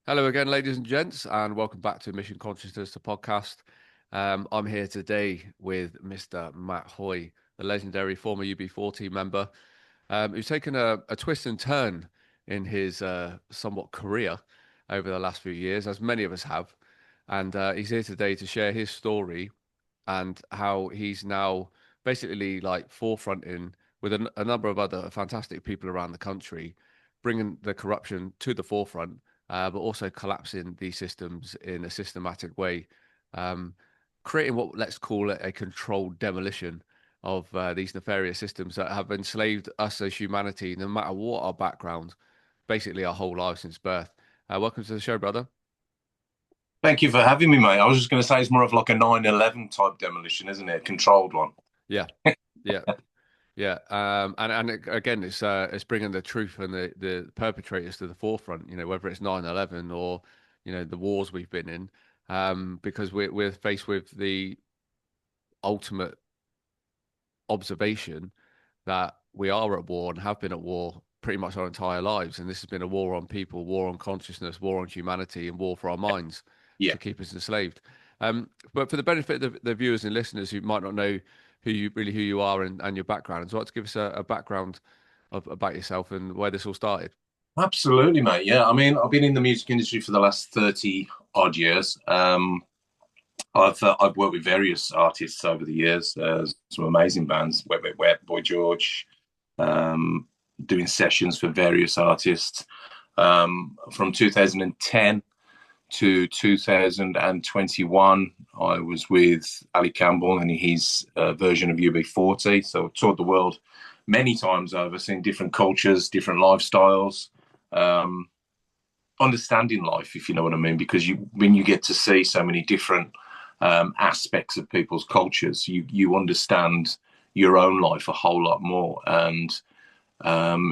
Hello again, ladies and gents, and welcome back to Mission Consciousness, the podcast. I'm here today with Mr. Matt Hoy, the legendary former UB40 member, who's taken a twist and turn in his somewhat career over the last few years, as many of us have. And he's here today to share his story and how he's now basically like forefronting with a number of other fantastic people around the country, bringing the corruption to the forefront, but also collapsing these systems in a systematic way, um, creating what let's call it a controlled demolition of these nefarious systems that have enslaved us as humanity, no matter what our background, basically our whole life since birth. Welcome to the show, brother. Thank you for having me, mate. I was just going to say it's more of like a 9/11 type demolition, isn't it? A controlled one. Yeah, yeah. Yeah, again, it's bringing the truth and the perpetrators to the forefront. You know, whether it's 9/11 or the wars we've been in, because we're faced with the ultimate observation that we are at war and have been at war pretty much our entire lives, and this has been a war on people, war on consciousness, war on humanity, and war for our minds Yeah, to keep us enslaved. But for the benefit of the viewers and listeners who might not know who you are and your background, so I'd like to give us a background about yourself and where this all started. absolutely, mate. Yeah, I mean, I've been in the music industry for the last 30 odd years. I've worked with various artists over the years, some amazing bands, Wet Wet Wet, Boy George, um, doing sessions for various artists. From 2010 to 2021, I was with Ali Campbell and his version of UB40. So I toured the world many times over, seeing different cultures, different lifestyles, um, understanding life, if you know what I mean. Because when you get to see so many different aspects of people's cultures, you understand your own life a whole lot more, and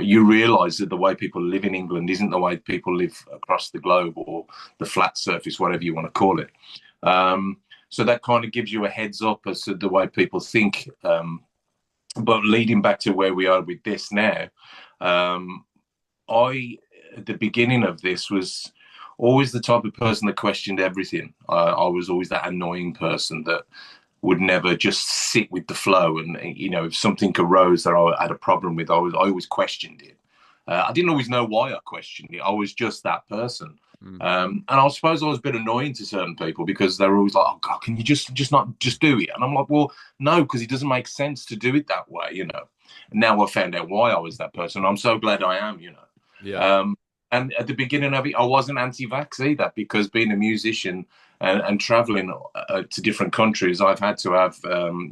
you realize that the way people live in England isn't the way people live across the globe or the flat surface, whatever you want to call it. So that kind of gives you a heads up as to the way people think. But leading back to where we are with this now, um, I, at the beginning of this, was always the type of person that questioned everything. I was always that annoying person that would never just sit with the flow. And if something arose that I had a problem with, I always questioned it. I didn't always know why I questioned it. I was just that person. Mm. And I suppose I was a bit annoying to certain people because they were always like, "Oh God, can you just not just do it?" And I'm like, "Well, no, because it doesn't make sense to do it that way." And now I found out why I was that person. I'm so glad I am. Yeah. And at the beginning of it, I wasn't anti-vax either, because being a musician and traveling to different countries, I've had to have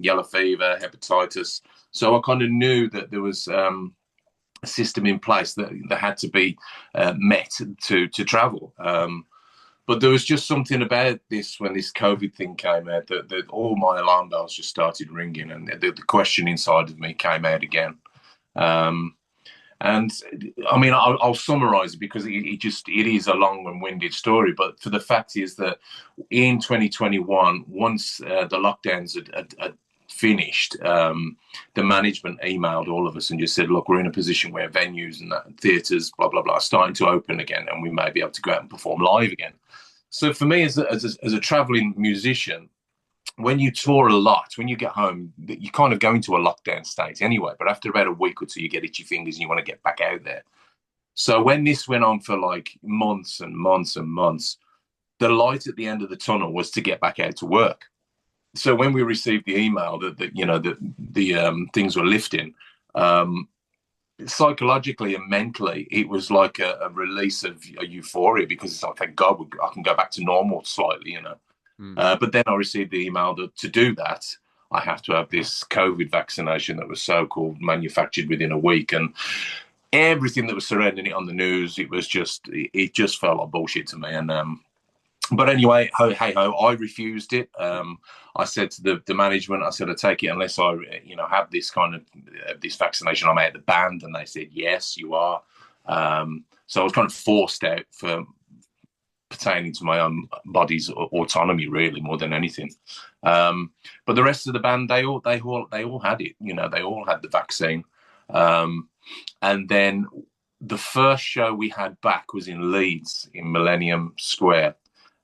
yellow fever, hepatitis. So I kind of knew that there was a system in place that had to be met to travel. But there was just something about this when this COVID thing came out that all my alarm bells just started ringing, and the question inside of me came out again. Um, and I mean, I'll summarize it because it is a long and winded story. But for the fact is that in 2021, once the lockdowns had finished, the management emailed all of us and just said, "Look, we're in a position where venues and theatres, blah blah blah, are starting to open again, and we may be able to go out and perform live again." So for me, as a traveling musician, when you tour a lot, when you get home, you kind of go into a lockdown state anyway. But after about a week or two, you get itchy fingers and you want to get back out there. So when this went on for like months and months and months, the light at the end of the tunnel was to get back out to work. So when we received the email that the things were lifting, um, psychologically and mentally, it was like a release of a euphoria, because it's like, thank God I can go back to normal slightly. Mm. But then I received the email that to do that, I have to have this COVID vaccination that was so-called manufactured within a week, and everything that was surrounding it on the news, it just felt like bullshit to me. And but anyway, hey ho, I refused it. I said to the management, I said, I take it unless I have this kind of this vaccination, I'm out of the band. And they said, yes, you are. So I was kind of forced out for pertaining to my own body's autonomy, really, more than anything. But the rest of the band, they all had it. They all had the vaccine. And then the first show we had back was in Leeds in Millennium Square.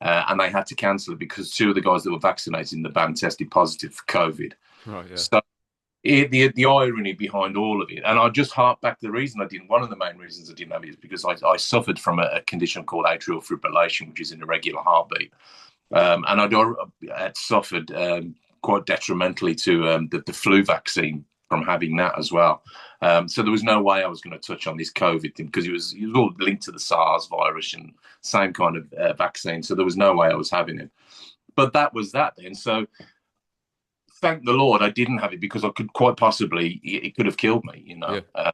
And they had to cancel it because two of the guys that were vaccinated in the band tested positive for COVID. Right. Yeah. So the irony behind all of it, and I just hark back to the reason I didn't. One of the main reasons I didn't have it is because I suffered from a condition called atrial fibrillation, which is an irregular heartbeat, and had suffered quite detrimentally to the flu vaccine from having that as well. So there was no way I was going to touch on this COVID thing because it was all linked to the SARS virus and same kind of vaccine. So there was no way I was having it. But that was that then. So thank the Lord I didn't have it because I could quite possibly, it could have killed me, you know. Yeah.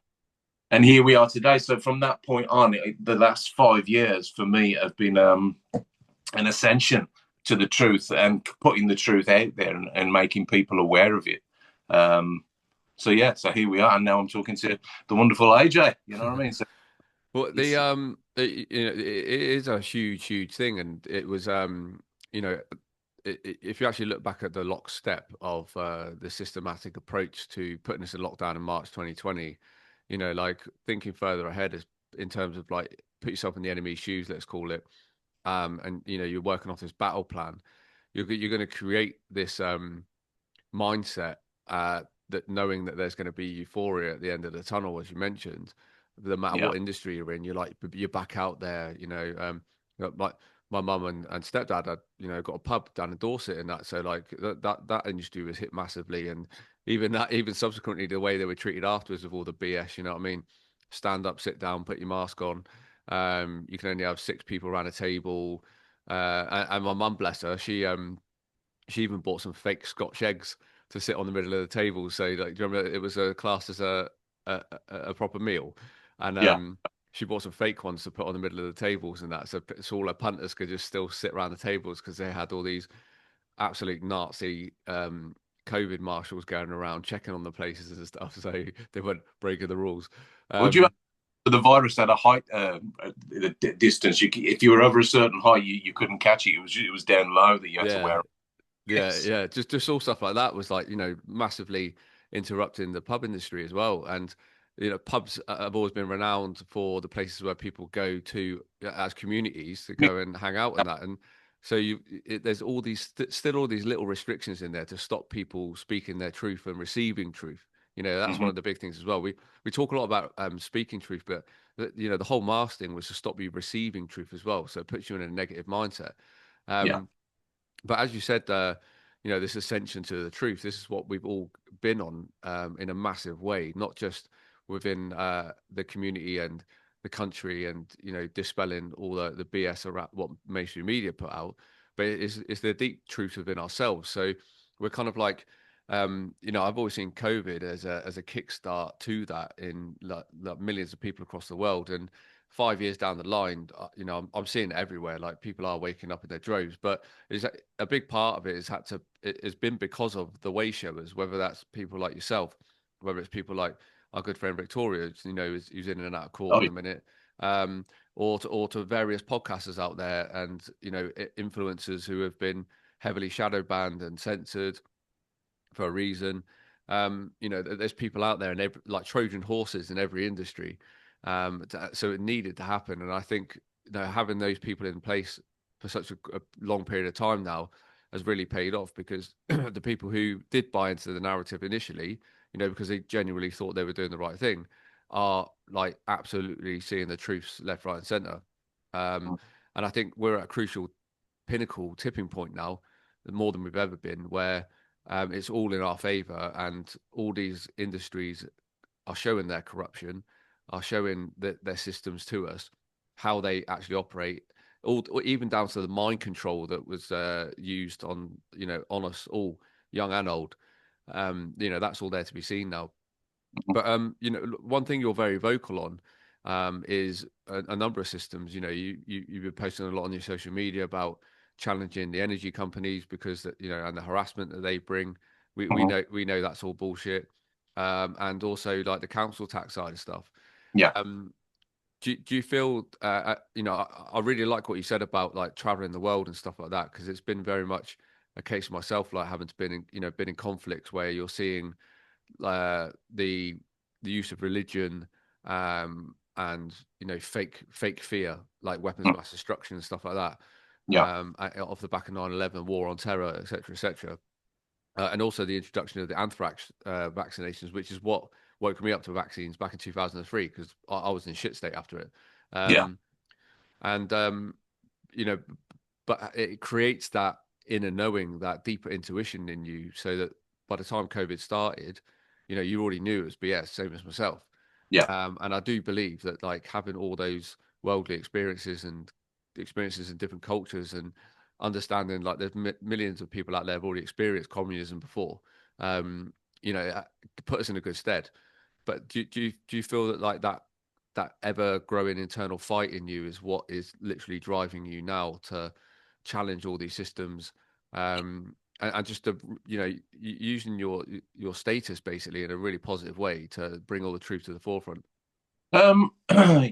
And here we are today. So from that point on, the last 5 years for me have been an ascension to the truth and putting the truth out there and making people aware of it. So yeah, so here we are, and now I'm talking to the wonderful AJ. You know what I mean? So Well, you know, it is a huge thing, and it was you know, if you actually look back at the lockstep of the systematic approach to putting us in lockdown in March 2020, you know, like thinking further ahead as in terms of like put yourself in the enemy's shoes, let's call it, and you know, you're working off this battle plan. You're going to create this mindset that knowing that there's going to be euphoria at the end of the tunnel, as you mentioned, no matter yeah, what industry you're in, you're back out there. You know, my mum and stepdad had, you know, got a pub down in Dorset and that, so like that industry was hit massively, and even subsequently the way they were treated afterwards with all the BS, you know what I mean? Stand up, sit down, put your mask on. You can only have six people around a table. And my mum, bless her, she even bought some fake Scotch eggs to sit on the middle of the table. So, like, do you remember it was classed as a proper meal, and yeah. she bought some fake ones to put on the middle of the tables and that. So all her punters could just still sit around the tables because they had all these absolute Nazi COVID marshals going around checking on the places and stuff. So they weren't breaking the rules. Would you? Um, The virus at a height, distance. If you were over a certain height, you couldn't catch it. It was down low that you had to yeah, wear. Yeah, Yes. yeah, just all stuff like that was like, you know, massively interrupting the pub industry as well. And you know, pubs have always been renowned for the places where people go to as communities to go and hang out and that. And so there's all these still all these little restrictions in there to stop people speaking their truth and receiving truth. You know, that's one Mm-hmm. of the big things as well. We talk a lot about speaking truth, but you know, the whole mask thing was to stop you receiving truth as well. So it puts you in a negative mindset. Yeah. Um, but as you said, you know, this ascension to the truth, this is what we've all been on in a massive way, not just within the community and the country and, you know, dispelling all the BS around what mainstream media put out, but it's the deep truth within ourselves. So we're kind of like, you know, I've always seen COVID as a kickstart to that in like millions of people across the world. And 5 years down the line, you know, I'm seeing it everywhere. Like people are waking up in their droves, but is a big part of it it has been because of the way showers, whether that's people like yourself, whether it's people like our good friend Victoria, you know, who's in and out of court Oh, at the minute, um, or to various podcasters out there, and you know, influencers who have been heavily shadow banned and censored for a reason. You know, there's people out there and like Trojan horses in every industry. So it needed to happen, and I think, you know, having those people in place for such a long period of time now has really paid off, because the people who did buy into the narrative initially, you know, because they genuinely thought they were doing the right thing, are like absolutely seeing the truths left, right, and center. Um, and I think we're at a crucial pinnacle tipping point now, more than we've ever been, where it's all in our favor, and all these industries are showing their corruption, are showing their systems to us, how they actually operate, all even down to the mind control that was used on, you know, on us all, young and old. You know, that's all there to be seen now. But you know, one thing you're very vocal on is a number of systems. You know, you've been posting a lot on your social media about challenging the energy companies because you know, and the harassment that they bring. mhm. We know that's all bullshit. And also like the council tax side of stuff. Yeah. Um, do you feel you know, I really like what you said about like traveling the world and stuff like that, because it's been very much a case of myself, like having to been in, you know, been in conflicts where you're seeing uh, the the use of religion, and fake fear, like weapons of Mm. mass destruction and stuff like that, Yeah. off the back of 9/11, war on terror, etc., etc. And also the introduction of the anthrax vaccinations, which is what woke me up to vaccines back in 2003, because I was in shit state after it. Yeah. Um, and you know, but it creates that inner knowing, that deeper intuition in you, so that by the time COVID started, you already knew it was BS, same as myself. Yeah. And I do believe that, like, having all those worldly experiences in different cultures, and understanding, like, there's millions of people out there have already experienced communism before, um, it put us in a good stead. But do you feel that, like, that ever growing internal fight in you is what is literally driving you now to challenge all these systems, and just to, using your status basically in a really positive way to bring all the truth to the forefront? Um,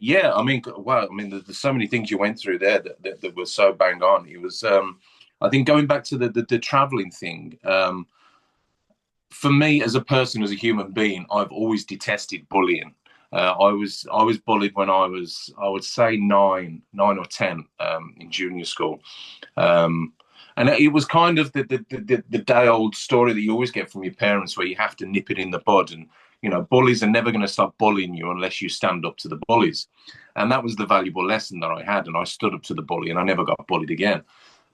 yeah, I mean, wow, I mean, there's so many things you went through there that were so bang on. It was, I think, going back to the traveling thing. For me, as a person, as a human being, I've always detested bullying. I was bullied when I would say nine or 10, in junior school. Um, and it was kind of the day old story that you always get from your parents, where you have to nip it in the bud. And, bullies are never going to stop bullying you unless you stand up to the bullies. And that was the valuable lesson that I had. And I stood up to the bully, and I never got bullied again.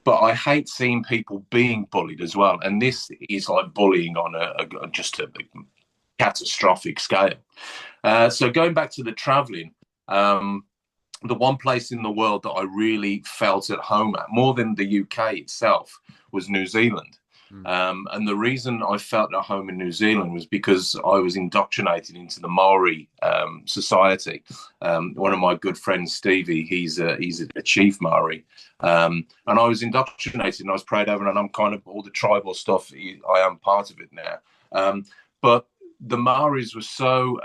But I hate seeing people being bullied as well. And this is like bullying on just a catastrophic scale. So going back to the traveling, the one place in the world that I really felt at home at, more than the UK itself, was New Zealand. Mm. And the reason I felt at home in New Zealand was because I was indoctrinated into the Maori society. One of my good friends, Stevie, he's a chief Maori. And I was indoctrinated, and I was prayed over, and I'm kind of all the tribal stuff. I am part of it now. But the Maoris were so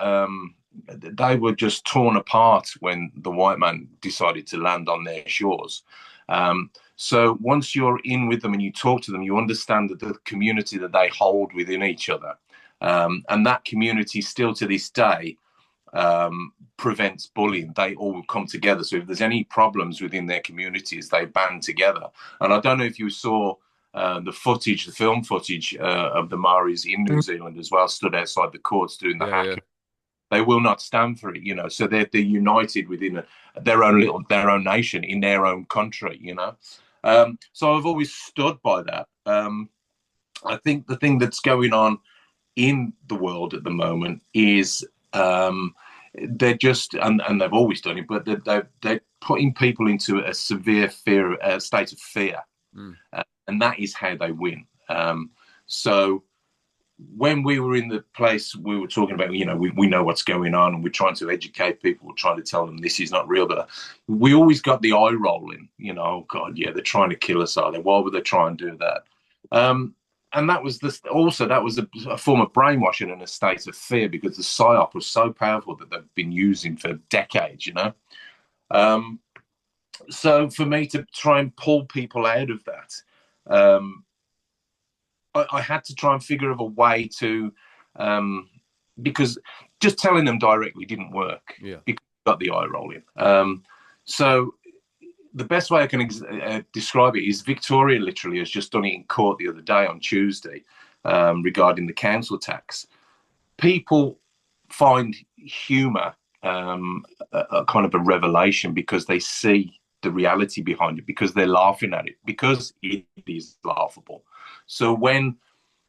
they were just torn apart when the white man decided to land on their shores. So once you're in with them and you talk to them, you understand that the community that they hold within each other, and that community still to this day prevents bullying. They all come together. So if there's any problems within their communities, they band together. And I don't know if you saw the film footage of the Maoris in New Zealand as well, stood outside the courts doing the Yeah, yeah. hacking. They will not stand for it. So they're united within their own nation in their own country. So I've always stood by that. I think the thing that's going on in the world at the moment is they're just, and they've always done it, but they're putting people into a severe state of fear, Mm. and that is how they win. So when we were in the place, we were talking about, we know what's going on, and we're trying to educate people, we're trying to tell them this is not real. But we always got the eye rolling, oh God, yeah, they're trying to kill us, are they? Why would they try and do that? And that was a form of brainwashing and a state of fear, because the psyop was so powerful that they've been using for decades. So for me to try and pull people out of that, I had to try and figure out a way to, because just telling them directly didn't work, Yeah. because I got the eye rolling. So the best way I can describe it is Victoria literally has just done it in court the other day on Tuesday, regarding the council tax. People find humour a kind of a revelation, because they see the reality behind it, because they're laughing at it, because it is laughable. So when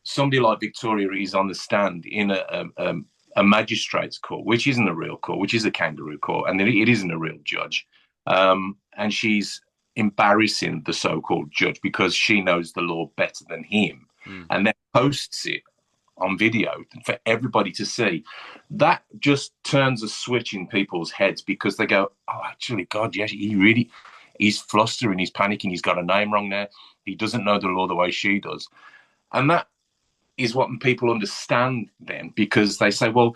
somebody like Victoria is on the stand in a magistrate's court, which isn't a real court, which is a kangaroo court, and it isn't a real judge, and she's embarrassing the so-called judge because she knows the law better than him, Mm. and then posts it on video for everybody to see, that just turns a switch in people's heads, because they go, oh, actually, God, yes, he's flustering, he's panicking, he's got a name wrong there, he doesn't know the law the way she does. And that is what people understand then, because they say, well,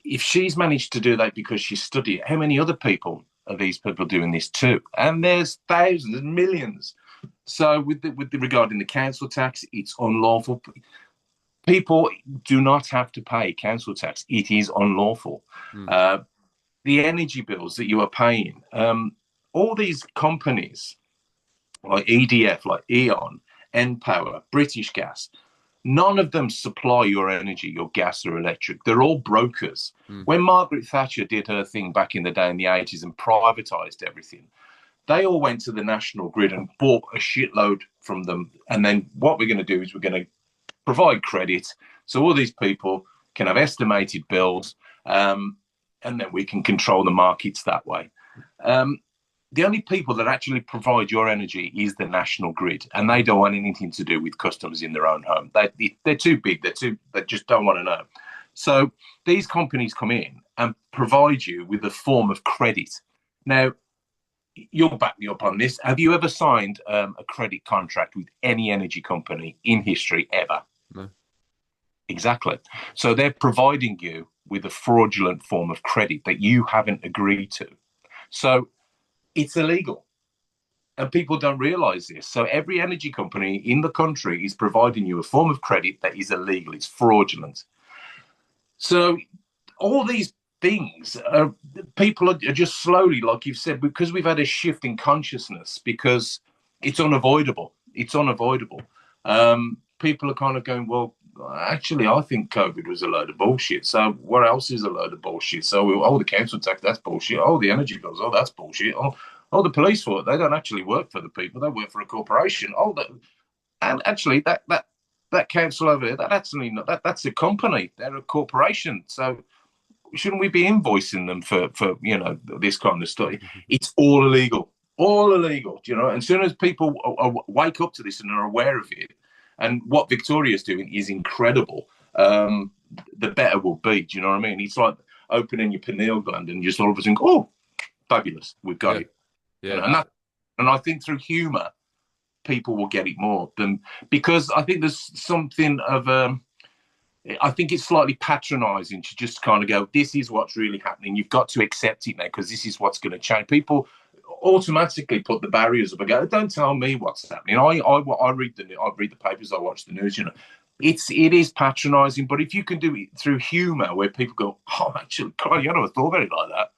if she's managed to do that because she studied, how many other people are these people doing this too? And there's thousands, millions. So with the regarding the council tax, it's unlawful. People do not have to pay council tax. It is unlawful. Mm. Uh, the energy bills that you are paying. All these companies like EDF, like E.ON, Npower, British Gas, none of them supply your energy, your gas or electric. They're all brokers. Mm, When Margaret Thatcher did her thing back in the day in the 80s and privatized everything, they all went to the national grid and bought a shitload from them. And then what we're going to do is we're going to provide credit so all these people can have estimated bills, and then we can control the markets that way. Um, the only people that actually provide your energy is the national grid, and they don't want anything to do with customers in their own home. They're too big. They just don't want to know. So these companies come in and provide you with a form of credit. Now, you'll back me up on this. Have you ever signed a credit contract with any energy company in history ever? no. Exactly. So they're providing you with a fraudulent form of credit that you haven't agreed to. So it's illegal. And people don't realize this. So every energy company in the country is providing you a form of credit that is illegal, it's fraudulent. So all these things, people are just slowly, like you've said, because we've had a shift in consciousness, because it's unavoidable. It's unavoidable. People are kind of going, well, actually, I think COVID was a load of bullshit. So what else is a load of bullshit? So, oh, the council tax, that's bullshit. Oh, the energy bills, oh, that's bullshit. Oh, the police force, they don't actually work for the people. They work for a corporation. And actually, that council over there, that's a company. They're a corporation. So shouldn't we be invoicing them for this kind of stuff? It's all illegal, all illegal. And as soon as people wake up to this and are aware of it, and what Victoria's doing is incredible, the better we'll be. Do you know what I mean? It's like opening your pineal gland and just all of a sudden, oh, fabulous, we've got Yeah. it. Yeah. And I think through humour, people will get it more than, because I think there's something of I think it's slightly patronizing to just kind of go, this is what's really happening. You've got to accept it now because this is what's going to change. People automatically put the barriers up and go, don't tell me what's happening. I read the papers, I watch the news, it is patronizing, but if you can do it through humor where people go, oh, actually, God, you never thought about it like that.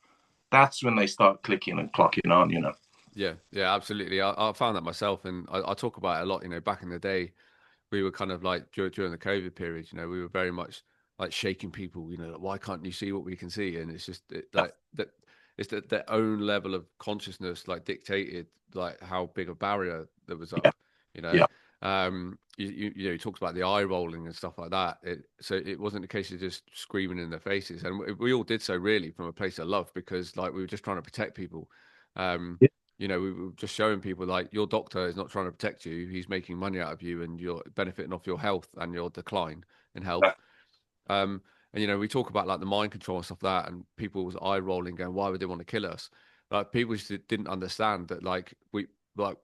That's when they start clicking and clocking on. Yeah. Yeah. Absolutely. I found that myself, and I talk about it a lot. Back in the day, we were kind of like during the COVID period. We were very much like shaking people. Like, why can't you see what we can see? And it's just Yeah, like that. It's that their own level of consciousness like dictated like how big a barrier there was yeah, up. You know, yeah, he talks about the eye rolling and stuff like that. So it wasn't a case of just screaming in their faces, and we all did so really from a place of love, because like we were just trying to protect people. Um, yeah, we were just showing people like your doctor is not trying to protect you; he's making money out of you, and you're benefiting off your health and your decline in health. yeah, Um, and we talk about like the mind control and stuff like that, and people was eye rolling, going, "Why would they want to kill us?" Like people just didn't understand that like like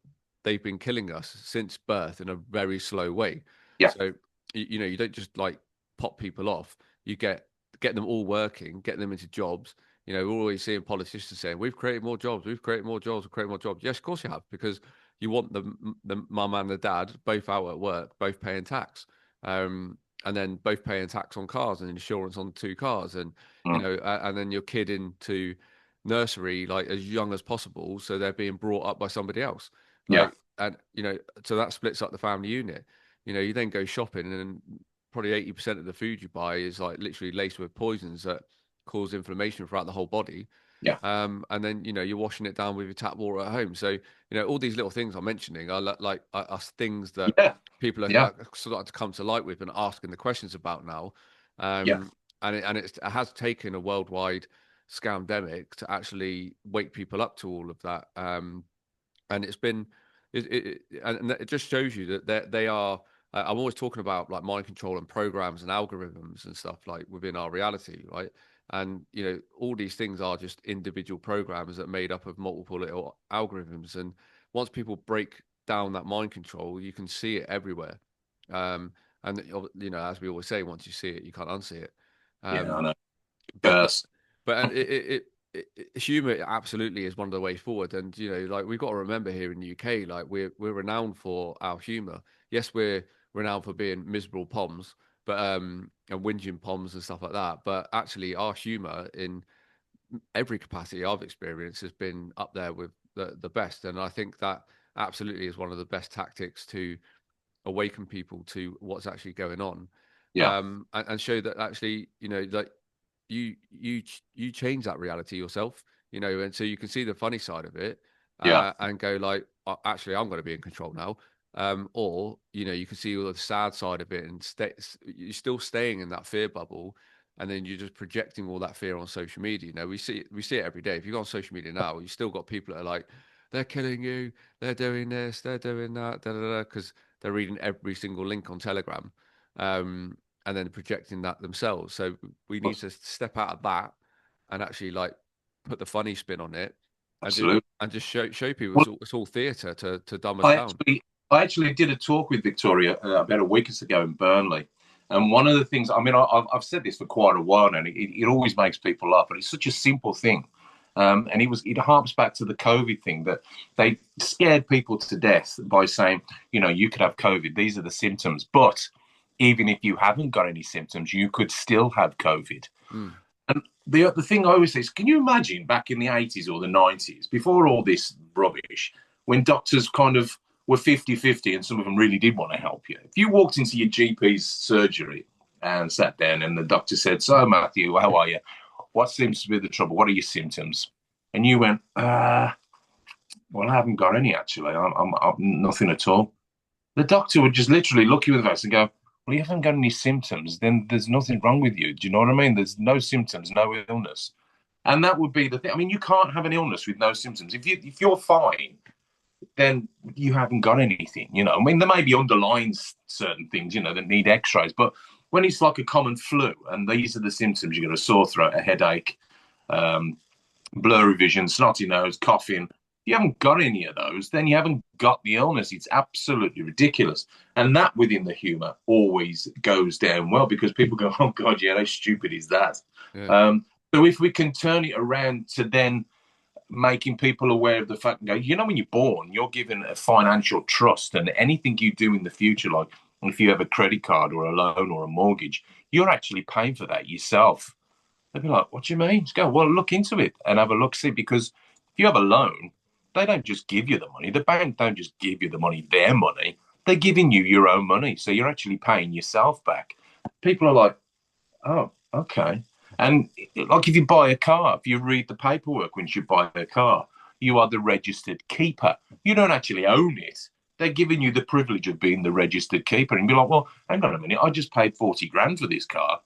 they've been killing us since birth in a very slow way. yeah, So you don't just like pop people off. You get them all working, get them into jobs. We're always seeing politicians saying, "We've created more jobs, we've created more jobs, we've created more jobs." Yes, of course you have, because you want the mum and the dad both out at work, both paying tax. And then both paying tax on cars and insurance on two cars, and mm, and then your kid into nursery like as young as possible, so they're being brought up by somebody else, yeah, like, and so that splits up the family unit. You then go shopping, and probably 80% of the food you buy is like literally laced with poisons that cause inflammation throughout the whole body. yeah, And then you're washing it down with your tap water at home. So all these little things I'm mentioning are like are things that yeah, people yeah, are starting to come to light with and asking the questions about now. yeah, It has taken a worldwide scamdemic to actually wake people up to all of that. And it's been and it just shows you that they are. I'm always talking about like mind control and programs and algorithms and stuff like within our reality, right? And all these things are just individual programs that are made up of multiple little algorithms. And once people break down that mind control, you can see it everywhere. And as we always say, once you see it, you can't unsee it. yeah. I Um, know. but Curse. humor absolutely is one of the ways forward. And like we've got to remember here in the UK, like we're renowned for our humor. Yes, we're renowned for being miserable poms, but and whinging poms and stuff like that. But actually, our humor in every capacity I've experienced has been up there with the best. And I think that absolutely is one of the best tactics to awaken people to what's actually going on, Yeah, and show that actually, like you change that reality yourself, and so you can see the funny side of it, yeah, and go like, actually, I'm going to be in control now. Or you can see all the sad side of it, and you're still staying in that fear bubble, and then you're just projecting all that fear on social media. We see it every day. If you go on social media now, you still got people that are like, they're killing you, they're doing this, they're doing that, because they're reading every single link on Telegram, and then projecting that themselves. So we need to step out of that and actually like put the funny spin on it, absolutely. and just show people Well, it's all theatre to dumb us I down. actually, I actually did a talk with Victoria about a week ago in Burnley, and one of the things, I mean, I've said this for quite a while, and it always makes people laugh, but it's such a simple thing. And it harps back to the COVID thing that they scared people to death by saying, you could have COVID. These are the symptoms, but even if you haven't got any symptoms, you could still have COVID. Mm. And the thing I always say is, can you imagine back in the 80s or the 90s, before all this rubbish, when doctors kind of were 50-50 and some of them really did want to help you? If you walked into your GP's surgery and sat down and the doctor said, so, Matthew, how are you? What seems to be the trouble? What are your symptoms? And you went, well, I haven't got any, actually. I'm nothing at all. The doctor would just literally look you in the face and go, well, you haven't got any symptoms, then there's nothing wrong with you. Do you know what I mean? There's no symptoms, no illness. And that would be the thing. I mean, you can't have an illness with no symptoms. If you're fine, then you haven't got anything. I mean, there may be underlying certain things, that need X-rays, but when it's like a common flu and these are the symptoms, you got a sore throat, a headache, um, blurry vision, snotty nose, coughing. If you haven't got any of those, then you haven't got the illness. It's absolutely ridiculous. And that within the humour always goes down well because people go, oh, God, yeah, how stupid is that? Yeah. So if we can turn it around to then making people aware of the fact, when you're born, you're given a financial trust, and anything you do in the future, like if you have a credit card or a loan or a mortgage, you're actually paying for that yourself. They'd be like, what do you mean? Just go, well, look into it and have a look, see, because if you have a loan, they don't just give you the money. The bank don't just give you the money, their money. They're giving you your own money. So you're actually paying yourself back. People are like, oh, okay. And like if you buy a car, if you read the paperwork when you buy a car, you are the registered keeper. You don't actually own it. They're giving you the privilege of being the registered keeper. And be like, well, hang on a minute, I just paid 40 grand for this car,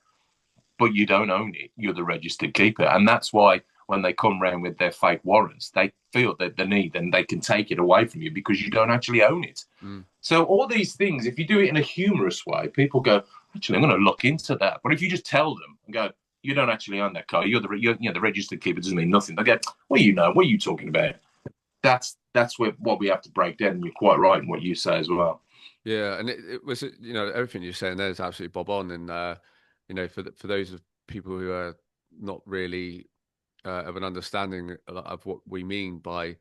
but you don't own it. You're the registered keeper. And that's why when they come around with their fake warrants, they feel that the need and they can take it away from you because you don't actually own it. Mm. So all these things, if you do it in a humorous way, people go, actually, I'm going to look into that. But if you just tell them and go, you don't actually own that car, you're the registered keeper, doesn't mean nothing. They go, what do you know? What are you talking about? That's what we have to break down. And you're quite right in what you say as well. Yeah, and it was, everything you're saying there is absolutely bob on, and for those of people who are not really of an understanding of what we mean by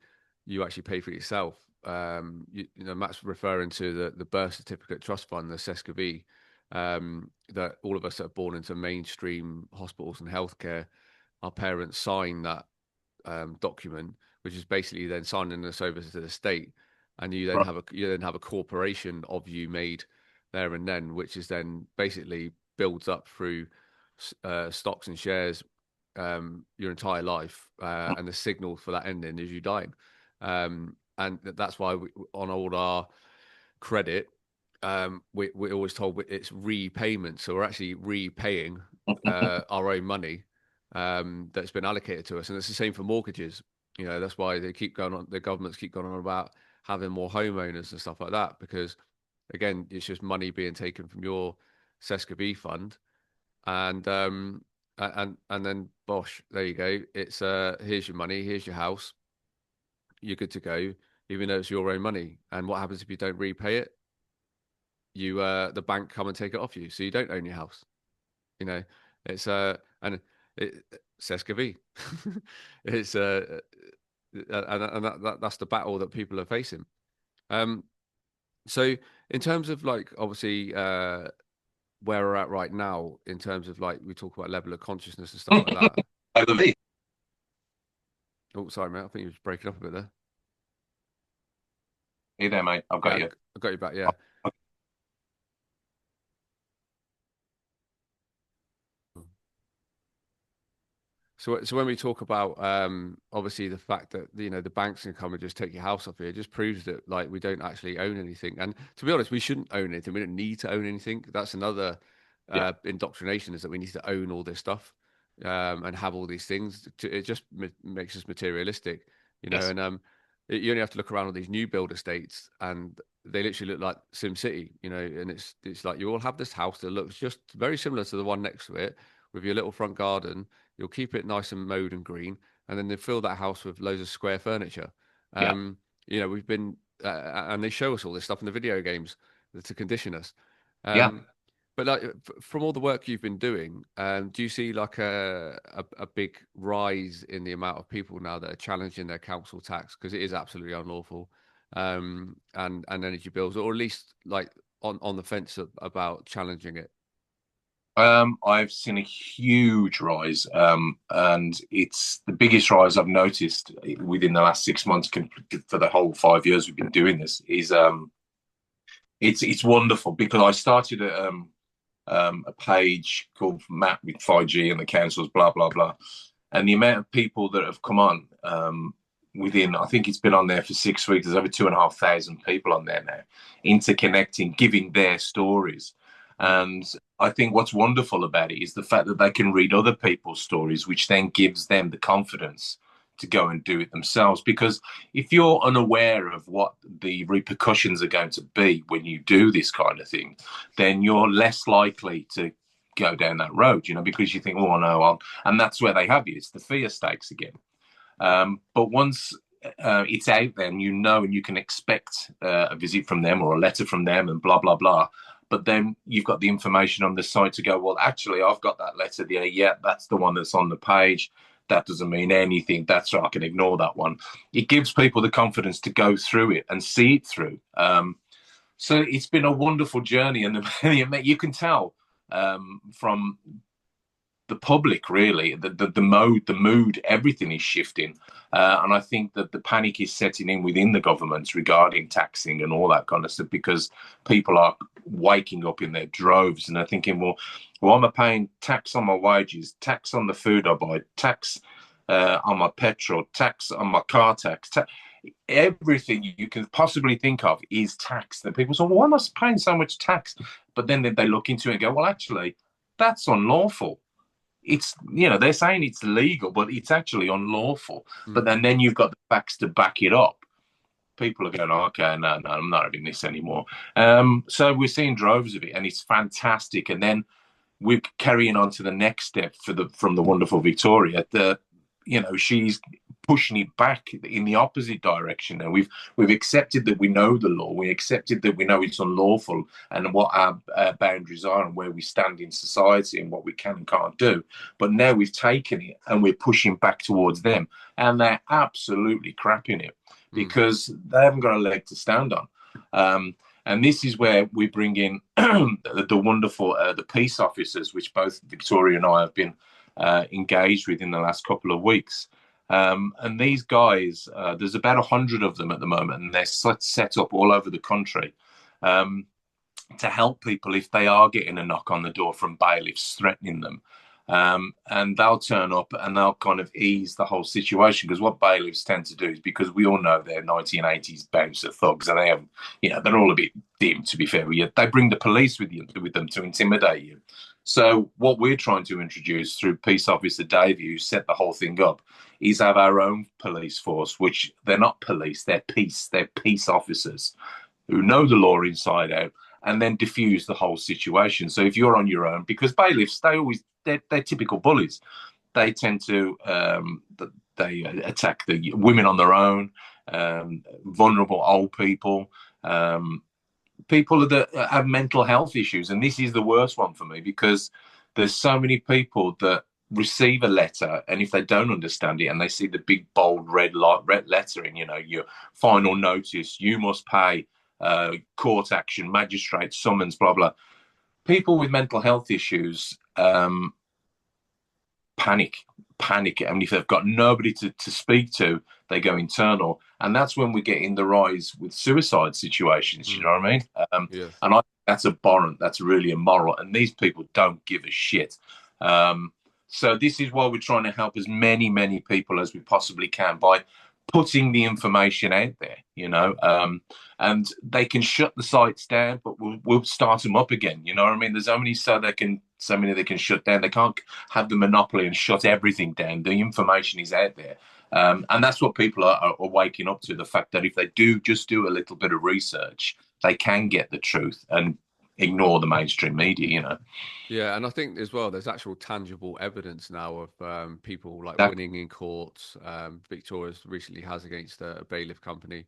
you actually pay for it yourself. Matt's referring to the birth certificate trust fund, the SESCV, that all of us that are born into mainstream hospitals and healthcare, our parents sign that document, which is basically then signing us over to the state, and Right. you then have a corporation of you made there and then, which is then basically builds up through stocks and shares your entire life, and the signal for that ending is you dying. And that's why on all our credit, we're always told it's repayment. So we're actually repaying our own money that's been allocated to us. And it's the same for mortgages. That's why they keep going on, the governments keep going on about having more homeowners and stuff like that, because again, it's just money being taken from your SESCB fund, and then bosh, there you go. It's here's your money, here's your house, you're good to go, even though it's your own money. And what happens if you don't repay it? The bank come and take it off you, so you don't own your house. You know, it's and it Sescovy. It's and that's the battle that people are facing. Um, so in terms of like obviously where we're at right now, in terms of like we talk about level of consciousness and stuff like that. I believe. Oh, sorry, mate. I think you was breaking up a bit there. Hey there, mate. I've Yeah, got you. I got you back. Yeah. So when we talk about obviously the fact that the banks can come and just take your house off here, it just proves that like we don't actually own anything. And to be honest, we shouldn't own anything. We don't need to own anything. That's another Yeah. indoctrination, is that we need to own all this stuff and have all these things. It just makes us materialistic, Yes. And you only have to look around all these new build estates, and they literally look like Sim City, And it's like you all have this house that looks just very similar to the one next to it, with your little front garden. You'll keep it nice and mowed and green, and then they fill that house with loads of square furniture. Yeah. We've been, and they show us all this stuff in the video games to condition us. Yeah. Um, but like from all the work you've been doing, do you see like a big rise in the amount of people now that are challenging their council tax, because it is absolutely unlawful, and energy bills, or at least like on the fence about challenging it? I've seen a huge rise, and it's the biggest rise I've noticed within the last 6 months for the whole 5 years we've been doing this. It's wonderful because I started a page called Matt with 5G and the councils, blah blah blah, and the amount of people that have come on within, I think it's been on there for 6 weeks. There's over 2,500 people on there now, interconnecting, giving their stories. Mm, And I think what's wonderful about it is the fact that they can read other people's stories, which then gives them the confidence to go and do it themselves. Because if you're unaware of what the repercussions are going to be when you do this kind of thing, then you're less likely to go down that road, because you think, oh no, and that's where they have you. It's the fear stakes again. But once it's out there, and and you can expect a visit from them or a letter from them and blah, blah, blah. But then you've got the information on the site to go, well, actually, I've got that letter there. Yeah, that's the one that's on the page. That doesn't mean anything. That's right. I can ignore that one. It gives people the confidence to go through it and see it through. So it's been a wonderful journey. And you can tell from the public, really, the mood, everything is shifting. And I think that the panic is setting in within the governments regarding taxing and all that kind of stuff, because people are waking up in their droves and they're thinking, well, I'm paying tax on my wages, tax on the food I buy, tax on my petrol, tax on my car everything you can possibly think of is taxed. And people say, well, why am I paying so much tax? But then they look into it and go, well, actually, that's unlawful. It's, they're saying it's legal, but it's actually unlawful. But mm, then you've got the facts to back it up. People are going, oh, okay, no, I'm not having this anymore. So we're seeing droves of it, and it's fantastic. And then we're carrying on to the next step from the wonderful Victoria. She's pushing it back in the opposite direction. And we've accepted that we know the law. We accepted that we know it's unlawful and what our boundaries are and where we stand in society and what we can and can't do. But now we've taken it and we're pushing back towards them, and they're absolutely crapping it mm, because they haven't got a leg to stand on. And this is where we bring in the wonderful the peace officers, which both Victoria and I have been engaged with in the last couple of weeks. And these guys, there's about 100 of them at the moment, and they're set up all over the country um, to help people if they are getting a knock on the door from bailiffs threatening them. And they'll turn up and they'll kind of ease the whole situation, because what bailiffs tend to do is, because we all know they're 1980s bouncer thugs and they have, they're all a bit dim, to be fair with you. They bring the police with them to intimidate you. So what we're trying to introduce through Peace Officer Davey, who set the whole thing up, is have our own police force, which they're not police, they're peace officers who know the law inside out and then diffuse the whole situation. So if you're on your own, because bailiffs, they're typical bullies. They tend to they attack the women on their own, vulnerable old people, people that have mental health issues. And this is the worst one for me, because there's so many people that receive a letter, and if they don't understand it and they see the big bold red lettering, your final notice, you must pay, court action, magistrate summons, blah blah. People with mental health issues panic panic. And if they've got nobody to speak to, they go internal. And that's when we get in the rise with suicide situations, you Mm. know what I mean? Yeah. And I think that's abhorrent. That's really immoral. And these people don't give a shit. So this is why we're trying to help as many people as we possibly can by putting the information out there, you know, and they can shut the sites down, but we'll start them up again. You know what I mean? There's only so many they can shut down. They can't have the monopoly and shut everything down. The information is out there. And that's what people are waking up to, the fact that if they just do a little bit of research, they can get the truth and ignore the mainstream media, you know. Yeah, and I think as well, there's actual tangible evidence now of people like That, winning in courts. Victoria's recently has against a bailiff company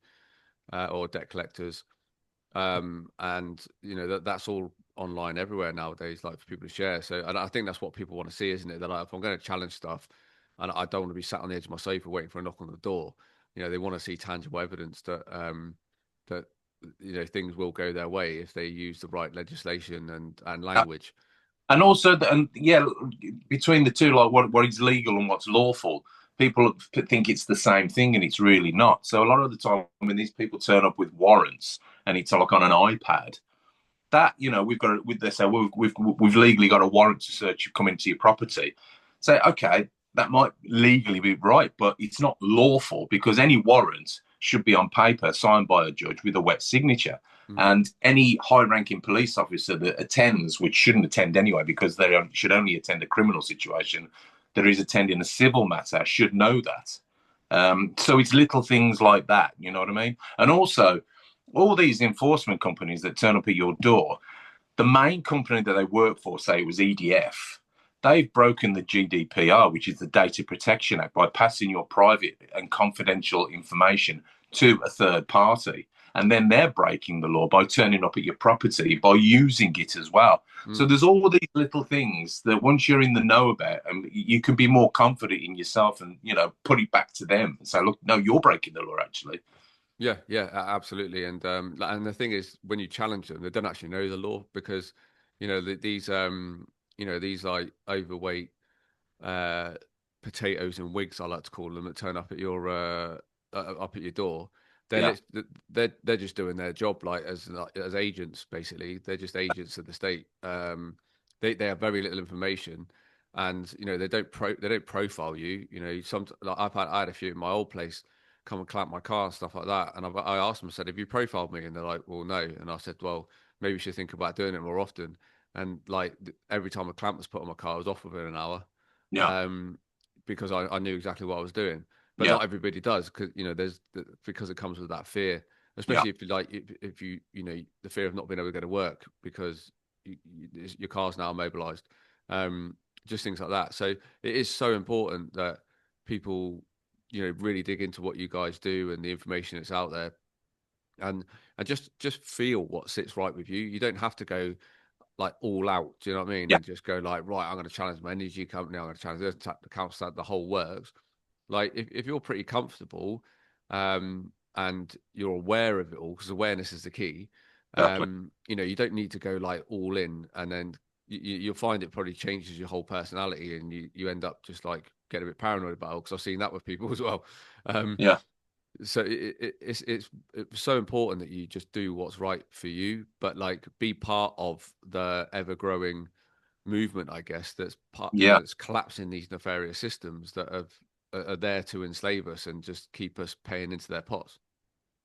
or debt collectors, and you know that's all online everywhere nowadays, like for people to share. So, and I think that's what people want to see, isn't it? That like, if I'm going to challenge stuff, and I don't want to be sat on the edge of my sofa waiting for a knock on the door, you know, they want to see tangible evidence that you know things will go their way if they use the right legislation and language. and also, and yeah, between the two, like what is legal and what's lawful, people think it's the same thing, and it's really not. So a lot of the time, when these people turn up with warrants, and it's like on an iPad, that you know we've got they say we've legally got a warrant to search you come into your property. Say okay, that might legally be right, but it's not lawful because any warrant should be on paper, signed by a judge with a wet signature. Mm. And any high-ranking police officer that attends, which shouldn't attend anyway, because they should only attend a criminal situation, that is attending a civil matter, should know that. So it's little things like that, you know what I mean? And also, all these enforcement companies that turn up at your door, the main company that they work for, say it was EDF, they've broken the GDPR, which is the Data Protection Act, by passing your private and confidential information to a third party. And then they're breaking the law by turning up at your property, by using it as well. So Mm. there's all these little things that once you're in the know about, and you can be more confident in yourself and, you know, put it back to them and say, look, no, you're breaking the law, actually. Yeah, yeah, absolutely. And the thing is, when you challenge them, they don't actually know the law because, you know, you know, these like overweight uh potatoes and wigs, I like to call them, that turn up at your up at your door. They're Yeah, lit- they're just doing their job like as agents basically. They're just agents of the state. They have very little information, and you know they don't profile you. You know, some like I had a few in my old place come and clamp my car and stuff like that. And I asked them, I said, "Have you profiled me?" And they're like, "Well, no." And I said, "Well, maybe you should think about doing it more often." And like every time a clamp was put on my car, I was off within an hour, yeah, um, because I knew exactly what I was doing. But yeah, not everybody does because you know because it comes with that fear, yeah. especially if you like if you know the fear of not being able to go to work because your car's now immobilized, just things like that. So it is so important that people you know really dig into what you guys do and the information that's out there and just feel what sits right with you. You don't have to go like all out. Do you know what I mean? Yeah. And just go like, right, I'm going to challenge my energy company. I'm going to challenge this, the council, the whole works. Like if you're pretty comfortable, and you're aware of it all, because awareness is the key. Exactly. You know, you don't need to go like all in, and then you'll find it probably changes your whole personality, and you end up just like getting a bit paranoid about it. Because I've seen that with people as well. Um, Yeah. so it's so important that you just do what's right for you, but like be part of the ever growing movement, I guess, that's part, you know, Yeah. that's collapsing these nefarious systems that are there to enslave us and just keep us paying into their pots.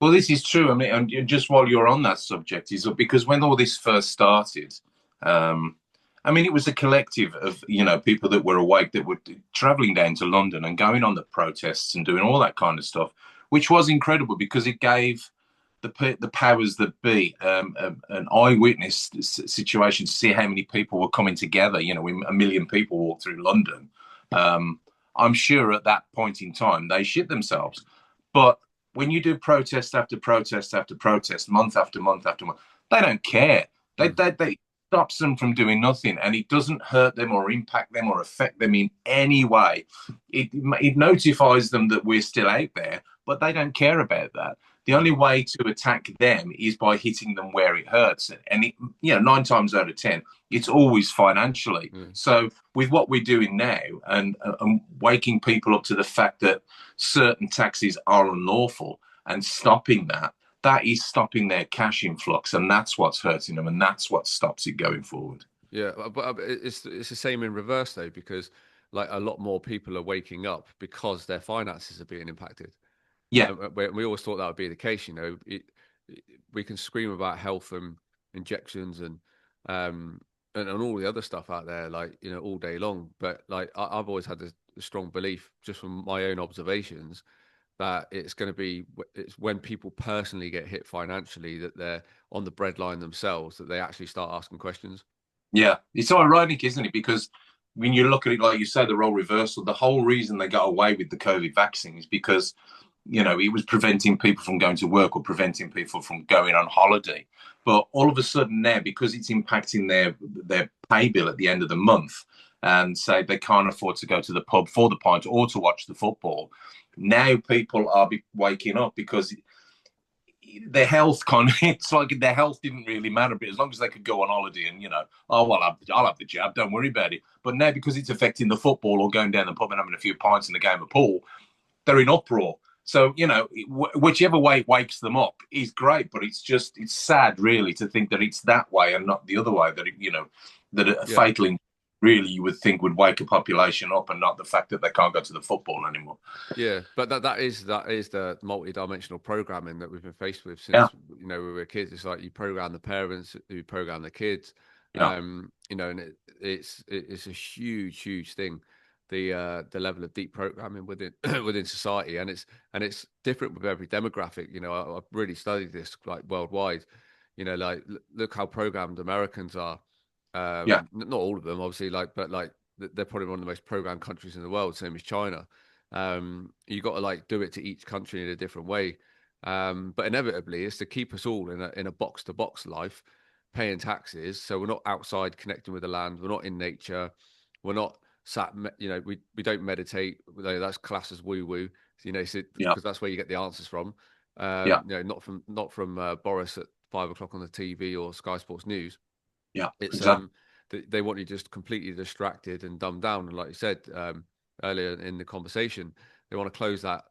Well, this is true. I mean, and just while you're on that subject, is because when all this first started, um, I mean, it was a collective of people that were awake that were traveling down to London and going on the protests and doing all that kind of stuff, which was incredible because it gave the powers that be an eyewitness situation to see how many people were coming together. You know, a million people walked through London. Um, I'm sure at that point in time they shit themselves, but when you do protest after protest after protest, month after month after month, they don't care. They, Mm. they, they stops them from doing nothing, and it doesn't hurt them or impact them or affect them in any way. It notifies them that we're still out there, but they don't care about that. The only way to attack them is by hitting them where it hurts. And, 9 times out of 10, it's always financially. Mm. So with what we're doing now and waking people up to the fact that certain taxes are unlawful and stopping that, that is stopping their cash influx. And that's what's hurting them. And that's what stops it going forward. Yeah, but it's the same in reverse though, because like a lot more people are waking up because their finances are being impacted. Yeah. And we always thought that would be the case. We can scream about health and injections um and all the other stuff out there, like all day long. But like I've always had this strong belief, just from my own observations, that it's when people personally get hit financially that they're on the breadline themselves that they actually start asking questions. Yeah, it's ironic, isn't it? Because when you look at it, like you say, the role reversal, the whole reason they got away with the COVID vaccine is because, it was preventing people from going to work or preventing people from going on holiday. But all of a sudden now, because it's impacting their pay bill at the end of the month, and say they can't afford to go to the pub for the pint or to watch the football, now people are waking up because their health it's like their health didn't really matter, but as long as they could go on holiday and oh well, I'll have the jab, don't worry about it. But now because it's affecting the football or going down the pub and having a few pints in the game of pool, they're in uproar. So whichever way it wakes them up is great, but it's sad really to think that it's that way and not the other way, that that a Yeah. fatal really you would think would wake a population up, and not the fact that they can't go to the football anymore. Yeah, but that is the multidimensional programming that we've been faced with Yeah, since we were kids. It's like you program the parents, you program the kids, yeah, and it's a huge thing. The level of deep programming within within society, and it's different with every demographic. I've really studied this like worldwide. Like look how programmed Americans are. yeah, Not all of them, obviously, but they're probably one of the most programmed countries in the world, same as China. You got to like do it to each country in a different way. But inevitably, it's to keep us all in a box to box life, paying taxes. So we're not outside connecting with the land. We're not in nature. We're not sat. We don't meditate. That's classed as woo woo. yeah, Because that's where you get the answers from. yeah, Not from Boris at 5 o'clock on the TV or Sky Sports News. yeah, It's exactly. they want you just completely distracted and dumbed down. And like you said earlier in the conversation, they want to close that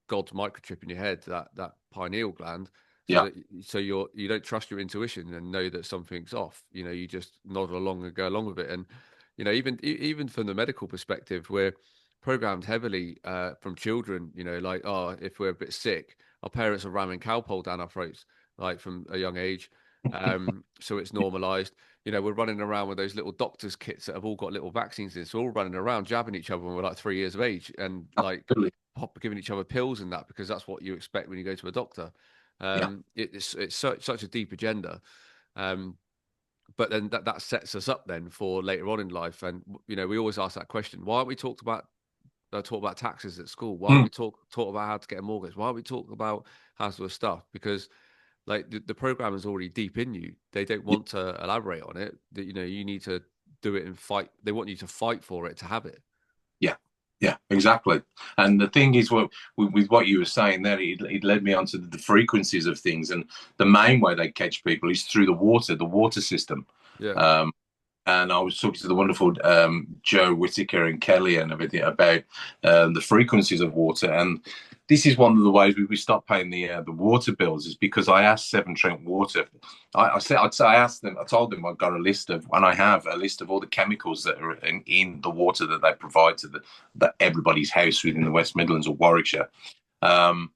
God's microchip in your head, that pineal gland, so Yeah, that you don't trust your intuition and know that something's off. You just nod along and go along with it. And even from the medical perspective, we're programmed heavily from children. Like, oh, if we're a bit sick, our parents are ramming cowpole down our throats, like from a young age. So it's normalized. We're running around with those little doctors' kits that have all got little vaccines in. So we're all running around jabbing each other when we're like 3 years of age, and like absolutely. giving each other pills and that, because that's what you expect when you go to a doctor. Yeah, It's such a deep agenda. Um, but then that sets us up then for later on in life. And we always ask that question: why aren't we talk about taxes at school? Why aren't mm, we talk about how to get a mortgage? Why aren't we talk about how to do stuff? Because like the program is already deep in you. They don't yeah, want to elaborate on it. That you need to do it and fight. They want you to fight for it to have it. yeah, yeah, exactly. And the thing is, with what you were saying there, it led me on to the frequencies of things, and the main way they catch people is through the water system. Yeah. Um, and I was talking to the wonderful Joe Whitaker and Kelly and everything about the frequencies of water. And this is one of the ways we stopped paying the water bills, is because I asked Severn Trent Water. I asked them. I told them I've got a list of, and I have a list of all the chemicals that are in the water that they provide to everybody's house within the West Midlands or Warwickshire. Um,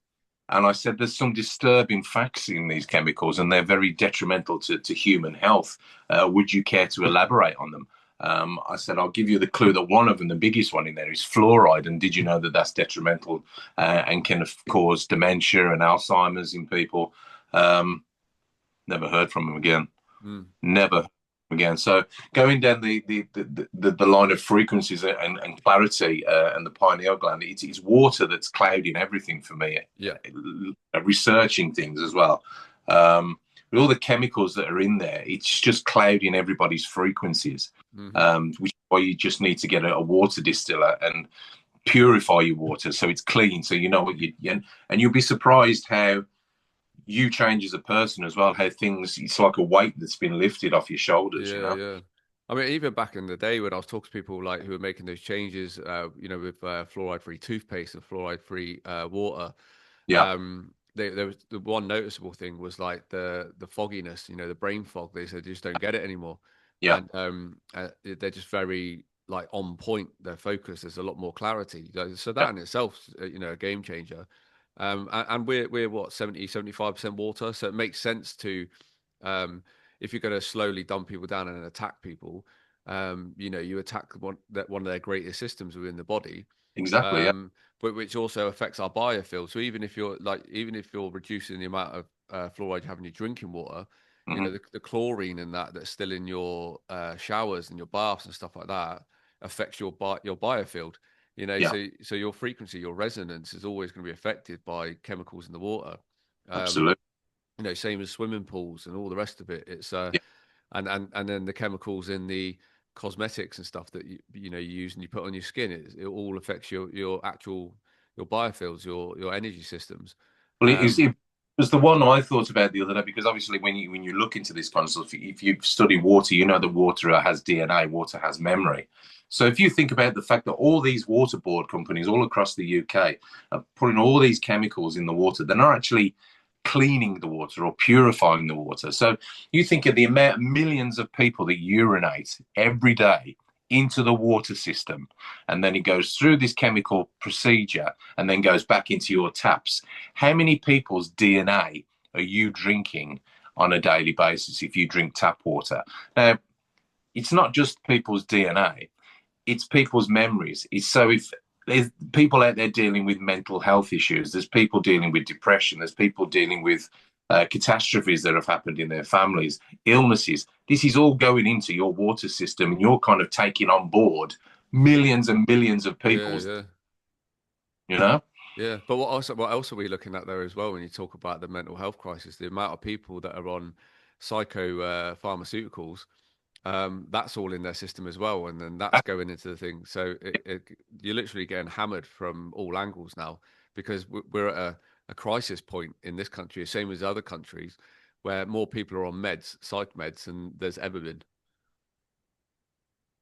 and I said, there's some disturbing facts in these chemicals, and they're very detrimental to human health. Would you care to elaborate on them? I said, I'll give you the clue that one of them, the biggest one in there, is fluoride. And did you know that that's detrimental and can cause dementia and Alzheimer's in people? Never heard from him again. Mm. Never again. So going down the line of frequencies and clarity and the pineal gland, it's water that's clouding everything for me. Yeah. Researching things as well. With all the chemicals that are in there, it's just clouding everybody's frequencies. Hmm. Which is why you just need to get a water distiller and purify your water so it's clean, so you know what and you'll be surprised how you change as a person as well. How things, it's like a weight that's been lifted off your shoulders, you Yeah, know? yeah. I mean, even back in the day when I was talking to people like who were making those changes, with fluoride-free toothpaste and fluoride-free water, Yeah, there was the one noticeable thing was like the fogginess, the brain fog. They said you just don't get it anymore, yeah, and they're just very like on point. Their focus, there's a lot more clarity. So yeah, that in itself, a game changer. And we're what 70-75% water, so it makes sense to um, if you're going to slowly dumb people down and attack people, you attack one of their greatest systems within the body, exactly. Yeah. um, but which also affects our biofield. So even if you're reducing the amount of fluoride you have in your drinking water, Hmm. the chlorine and that's still in your showers and your baths and stuff like that affects your biofield. Yeah, So your frequency, your resonance is always going to be affected by chemicals in the water. Um, absolutely. Same as swimming pools and all the rest of it. It's Yeah. and then the chemicals in the cosmetics and stuff that you use and you put on your skin. It all affects your actual your biofields, your energy systems. Well, Um, it was the one I thought about the other day because obviously when you look into this kind of stuff, if you study water, you know that water has DNA, water has memory. So if you think about the fact that all these waterboard companies all across the UK are putting all these chemicals in the water, they're not actually cleaning the water or purifying the water. So you think of the amount of millions of people that urinate every day into the water system, and then it goes through this chemical procedure and then goes back into your taps. How many people's DNA are you drinking on a daily basis if you drink tap water? Now, it's not just people's DNA, it's people's memories. It's so if there's people out there dealing with mental health issues, there's people dealing with depression, there's people dealing with catastrophes that have happened in their families, illnesses. This is all going into your water system, and you're kind of taking on board millions and millions of yeah, people's, yeah, you know? yeah. But what else are we looking at there as well when you talk about the mental health crisis? The amount of people that are on psycho pharmaceuticals, that's all in their system as well, and then that's going into the thing. So you're literally getting hammered from all angles now because we're at a crisis point in this country, same as other countries, where more people are on meds, psych meds, than there's ever been.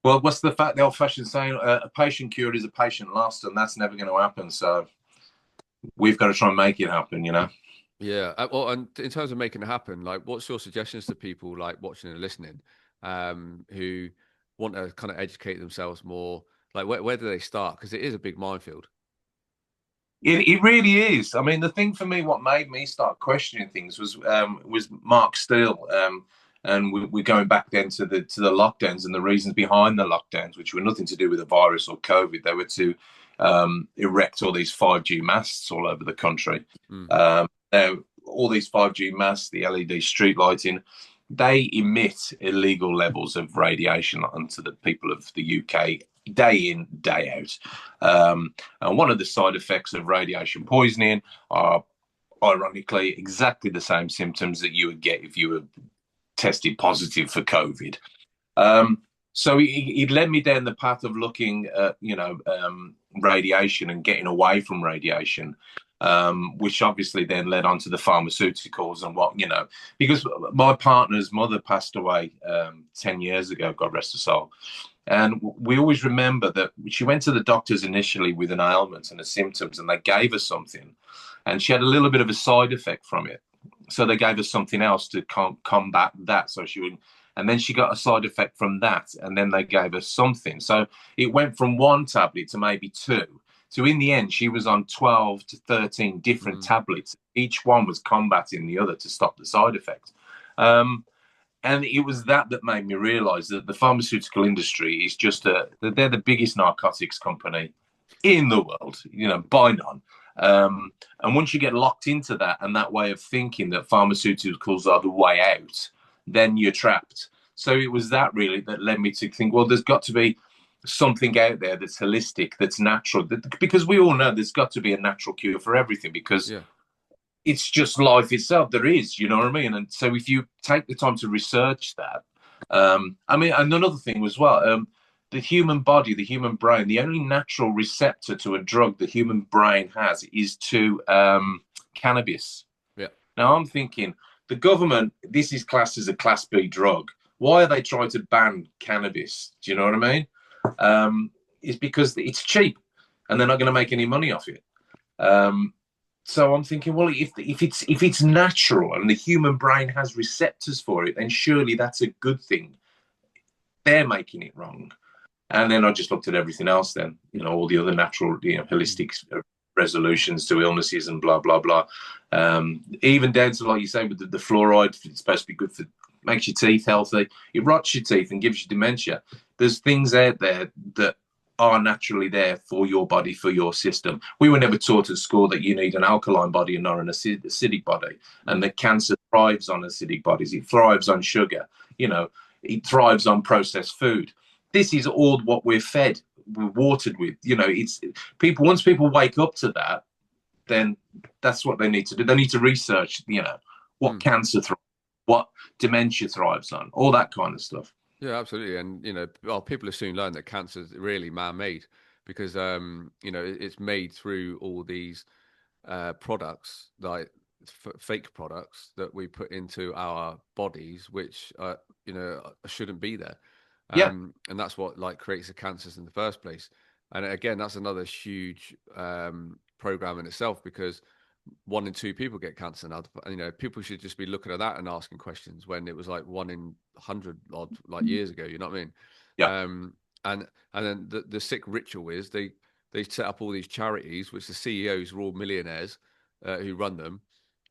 Well, what's the old-fashioned saying? A patient cured is a patient lost, and that's never going to happen. So we've got to try and make it happen, you know. Yeah. Well, and in terms of making it happen, like, what's your suggestions to people like watching and listening, who want to kind of educate themselves more? Like, where do they start? Because it is a big minefield. It really is. I mean, the thing for me, what made me start questioning things was Mark Steele, and we're going back then to the lockdowns and the reasons behind the lockdowns, which were nothing to do with the virus or COVID. They were to erect all these 5G masts all over the country. Mm. Now, all these 5G masts, the LED street lighting, they emit illegal levels of radiation onto the people of the UK day in, day out. And one of the side effects of radiation poisoning are, ironically, exactly the same symptoms that you would get if you were tested positive for COVID. So he led me down the path of looking at, radiation and getting away from radiation, which obviously then led on to the pharmaceuticals and because my partner's mother passed away 10 years ago, God rest her soul. And we always remember that she went to the doctors initially with an ailment and the symptoms, and they gave her something, and she had a little bit of a side effect from it. So they gave her something else to combat that. So she would, and then she got a side effect from that, and then they gave her something. So it went from one tablet to maybe two. So in the end, she was on 12 to 13 different Mm. tablets. Each one was combating the other to stop the side effect. Um, and it was that made me realize that the pharmaceutical industry is they're the biggest narcotics company in the world, by none. And once you get locked into that and that way of thinking that pharmaceuticals are the way out, then you're trapped. So it was that really that led me to think, well, there's got to be something out there that's holistic, that's natural, because we all know there's got to be a natural cure for everything, because Yeah. it's just life itself. There is, you know what I mean? And so if you take the time to research that, I mean, and another thing as well, the human body, the human brain, the only natural receptor to a drug the human brain has is to cannabis. Yeah. Now I'm thinking the government, this is classed as a class B drug. Why are they trying to ban cannabis? Do you know what I mean? It's because it's cheap and they're not going to make any money off it. Um, so I'm thinking, well, if it's natural and the human brain has receptors for it, then surely that's a good thing. They're making it wrong. And then I just looked at everything else. Then all the other natural, Mm. holistic resolutions to illnesses and blah blah blah. Even down to, like you say, with the fluoride, it's supposed to be good for, makes your teeth healthy. It rots your teeth and gives you dementia. There's things out there that are naturally there for your body, for your system. We were never taught at school that you need an alkaline body and not an acidic body, and Mm. that cancer thrives on acidic bodies. It thrives on sugar. It thrives on processed food. This is all what we're fed, we're watered with. It's people. Once people wake up to that, then that's what they need to do. They need to research, what Mm. cancer thrives, what dementia thrives on, all that kind of stuff. Yeah, absolutely. And well, people have soon learned that cancer is really man-made because it's made through all these products, like fake products that we put into our bodies, which shouldn't be there. Yeah, And that's what like creates the cancers in the first place. And again, that's another huge program in itself because 1 in 2 people get cancer now. People should just be looking at that and asking questions when it was like 1 in 100 odd like years ago. You know what I mean? yeah, Um, and then the sick ritual is they set up all these charities, which the CEOs are all millionaires who run them.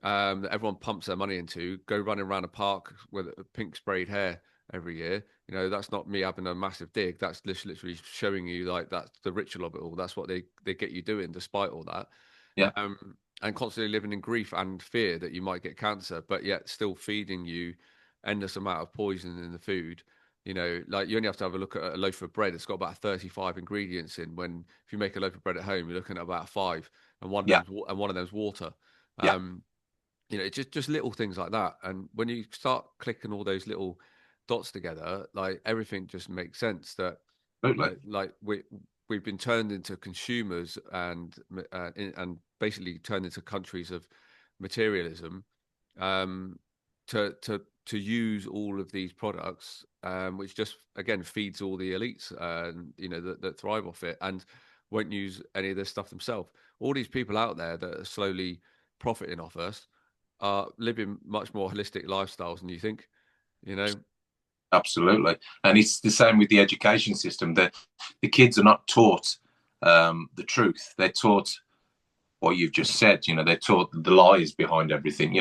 That everyone pumps their money into. Go running around a park with pink sprayed hair every year. That's not me having a massive dig. That's literally showing you like that's the ritual of it all. That's what they get you doing despite all that. yeah. And constantly living in grief and fear that you might get cancer, but yet still feeding you endless amount of poison in the food. Like you only have to have a look at a loaf of bread. It's got about 35 ingredients in. When if you make a loaf of bread at home, you're looking at about five, and Yeah, one of them's water. yeah, Um, it's just little things like that. And when you start clicking all those little dots together, like everything just makes sense. That absolutely. like we've been turned into consumers and basically turned into countries of materialism, um, to use all of these products, which just again feeds all the elites, that thrive off it and won't use any of this stuff themselves. All these people out there that are slowly profiting off us are living much more holistic lifestyles than you think. You know. Absolutely. And it's the same with the education system. That the kids are not taught the truth. They're taught what you've just said. They're taught the lies behind everything.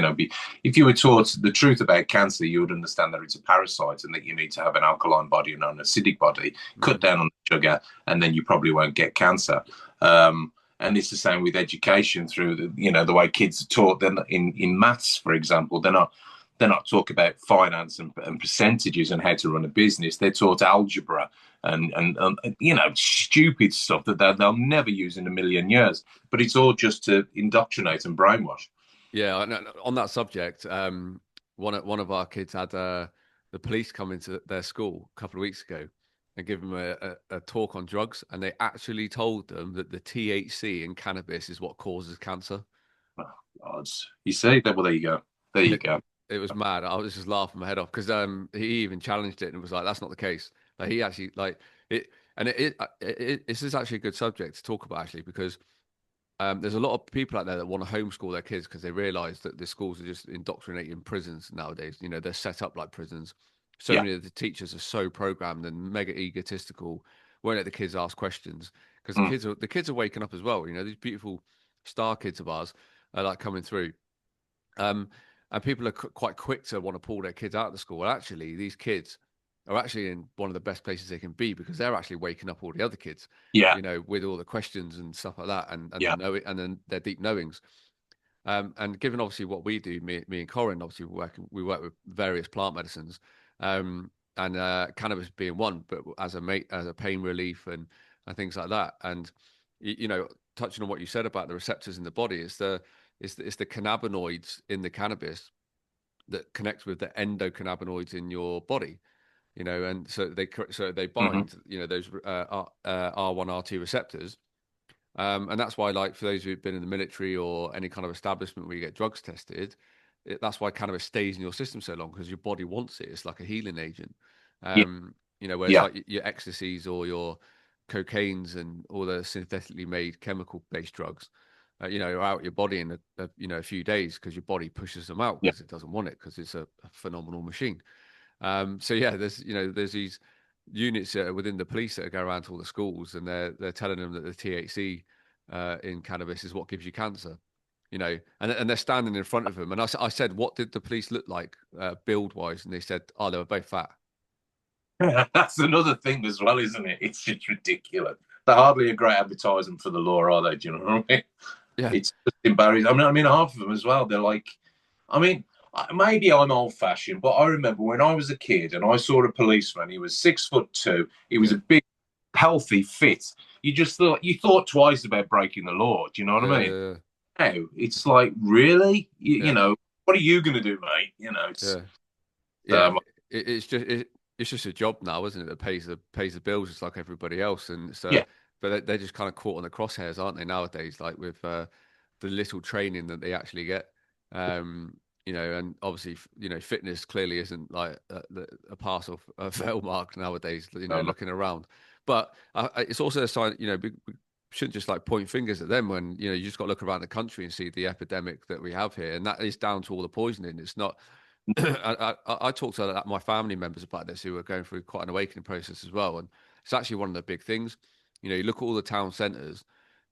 If you were taught the truth about cancer, you would understand that it's a parasite and that you need to have an alkaline body and an acidic body, cut Mm. down on the sugar, and then you probably won't get cancer. And it's the same with education through the way kids are taught. Then in maths, for example, they're not talk about finance and percentages and how to run a business. They're taught algebra and stupid stuff that they'll never use in a million years. But it's all just to indoctrinate and brainwash. Yeah, on that subject, one of our kids had the police come into their school a couple of weeks ago and give them a talk on drugs, and they actually told them that the THC in cannabis is what causes cancer. Oh, God. You see that? Well, there you go. There you It, go. it was mad. I was just laughing my head off because he even challenged it and was like, "That's not the case." Like he actually like it, and this is actually a good subject to talk about actually because there's a lot of people out there that want to homeschool their kids because they realize that the schools are just indoctrinating prisons nowadays. They're set up like prisons. So Yeah. many of the teachers are so programmed and mega egotistical, won't let the kids ask questions because Mm. the kids are waking up as well. These beautiful star kids of ours are like coming through. Um, and people are quite quick to want to pull their kids out of the school. Well, actually, these kids are actually in one of the best places they can be because they're actually waking up all the other kids, Yeah. with all the questions and stuff like that, and Yeah. and then their deep knowings. And given obviously what we do, me and Corin, obviously we work with various plant medicines, and cannabis being one, but as a pain relief and things like that. And touching on what you said about the receptors in the body, it's the cannabinoids in the cannabis that connect with the endocannabinoids in your body. And so they Hmm. bind, those R1, R2 receptors. And that's why, like, for those who've been in the military or any kind of establishment where you get drugs tested, that's why cannabis stays in your system so long, because your body wants it. It's like a healing agent. Yeah, Whereas yeah, like your ecstasies or your cocaines and all the synthetically made chemical based drugs, are out your body in a few days, because your body pushes them out yeah. because it doesn't want it, because it's a phenomenal machine. So yeah, there's these units within the police that go around to all the schools, and they're telling them that the THC in cannabis is what gives you cancer. And they're standing in front of them. And I said, what did the police look like build wise? And they said, oh, they were both fat. That's another thing as well, isn't it? It's just ridiculous. They're hardly a great advertisement for the law, are they? Do you know what I mean? Yeah, It's just embarrassing. I mean, half of them as well. They're like, I mean, maybe I'm old-fashioned, but I remember when I was a kid and I saw a policeman. He was 6'2". He was yeah, a big, healthy, fit. You thought twice about breaking the law. Do you know what I mean? yeah, Now it's like, really, yeah, what are you going to do, mate? It's yeah, yeah. um, It's just a job now, isn't it? That pays the bills just like everybody else. And so, yeah, but they're just kind of caught on the crosshairs, aren't they, nowadays? Like with the little training that they actually get. And obviously, fitness clearly isn't like a pass or a fail mark nowadays. no, no, Looking around, but it's also a sign. We shouldn't just like point fingers at them when you just got to look around the country and see the epidemic that we have here, and that is down to all the poisoning. It's not. I talked to my family members about this, who are going through quite an awakening process as well, and it's actually one of the big things. You look at all the town centres.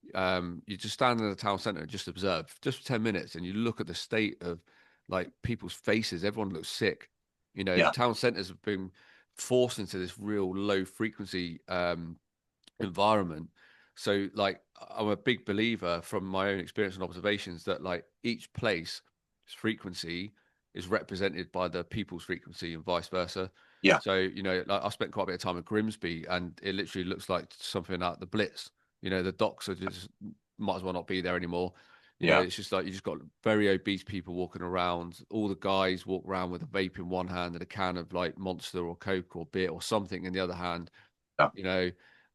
You just stand in the town centre and just observe, just for 10 minutes, and you look at the state of like people's faces. Everyone looks sick. yeah, Town centres have been forced into this real low frequency environment. So like I'm a big believer from my own experience and observations that like each place's frequency is represented by the people's frequency and vice versa. yeah, So, like I spent quite a bit of time in Grimsby, and it literally looks like something out the Blitz. The docks are just might as well not be there anymore. yeah. It's just like you just got very obese people walking around. All the guys walk around with a vape in one hand and a can of like Monster or Coke or beer or something in the other hand, Yeah. you know,